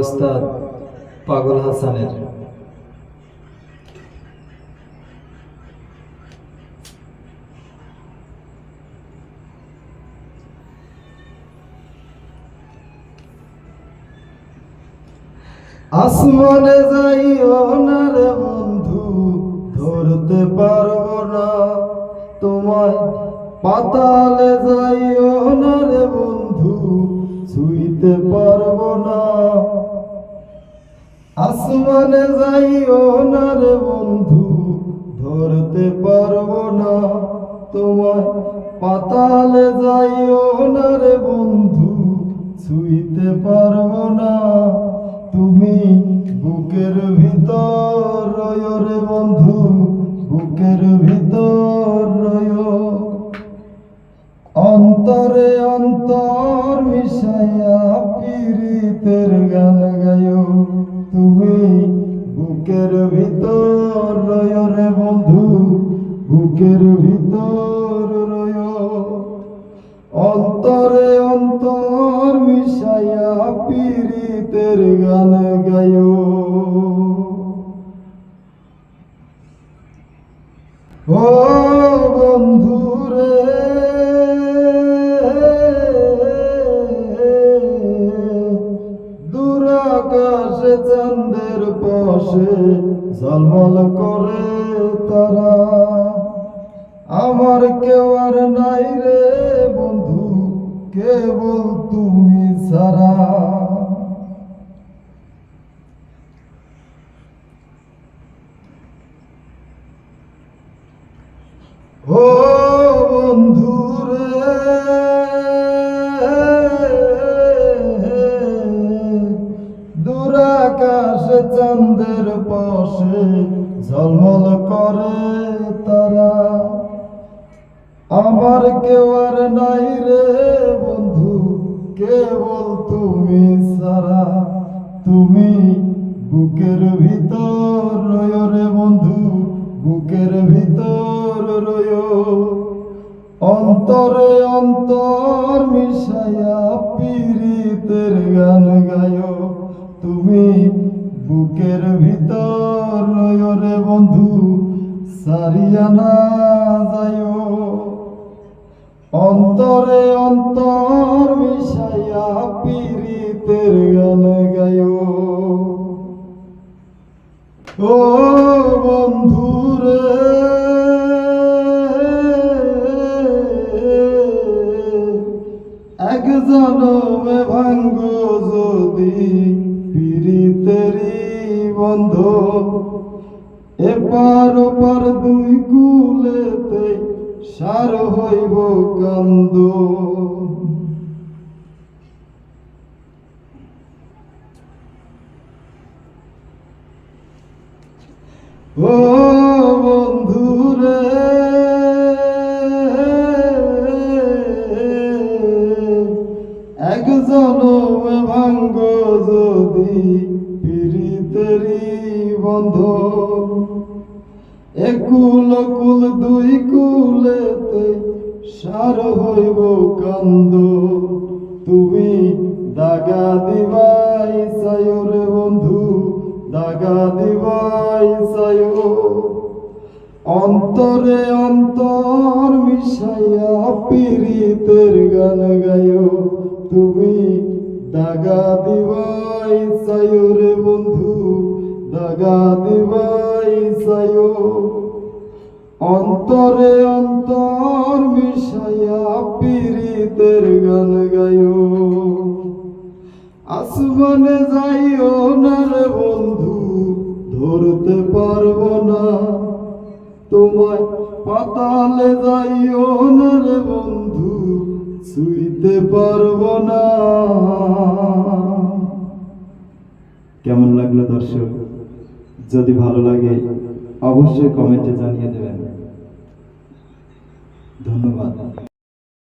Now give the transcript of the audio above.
উস্তাদ পাগল হাসানের। আসমানে যাইও না রে বন্ধু, ধরতে পারবো না তোমায়। পাতালে যাইও না রে বন্ধু, ছুঁইতে পারবো না। আসমানে যাইও না রে বন্ধু, ধরতে পারবো না তোমায়। পাতালে যাইও না রে বন্ধু, ছুঁইতে পারবো না। তুমি বুকের ভিতর রয়ো রে বন্ধু, বুকের ভিতর রয়ো। অন্তরে অন্তর মিশাইয়া পীড়িতের গান গায়ো। তুমি বুকের ভিতর রয়ো রে বন্ধু, বুকের ভিতর রয়ো। অন্তরে অন্তর মিশাইয়া পীড়িতের গান গায়ো। ও বন্ধু রে, দূর আকাশে চাঁদের পাশে ঝলমল করে তারা। আমার কেউ আর নাই রে বন্ধু, কেবল তুমি ছাড়া। ও বন্ধু রে, দূর আকাশে চাঁদের পাশে ঝলমল করে তারা। আমার কেউ আর নাই রে বন্ধু, কেবল তুমি ছাড়া। তুমি বুকের ভিতর রয়ো রে বন্ধু, বুকের ভিতর রয়ো। অন্তরে অন্তর মিশাইয়া পীড়িতের গান গায়ো। তুমি বুকের ভিতর রয়ো রে বন্ধু, সারিয়া না যায়ো। অন্তরে অন্তর মিশাইয়া পীড়িতের গান গায়ো। ও বন্ধু রে, এক জনমে ভাঙ্গো যদি পীড়িতেরি বন্ধন। এপার ওপার দুই কুলেতে সার হইব কান্দ। ও বন্ধু রে, এক জনমে ভাঙ্গো যদি পীড়িতেরি বন্ধন। একুল কুল দুই কুলেতে সার হইব কান্দ। তুমি দাগা দিবাই চায়ো রে বন্ধু, দাগা দিবাই চায়ো। অন্তরে অন্তর মিশাইয়া পীড়িতের গান গায়ো। তুমি দাগা দিবাই চায়ো রে বন্ধু, দাগা দিবাই চায়ো। অন্তরে অন্তর মিশাইয়া পীড়িতের গান গায়ো। আসমানে যাইও না রে বন্ধু, ধরতে পারবো না তোমায়। পাতালে যাইও না রে বন্ধু, ছুঁইতে পারবো না। কেমন লাগলো দর্শক? যদি ভালো লাগে অবশ্যই কমেন্টে জানিয়ে দেবেন। ধন্যবাদ।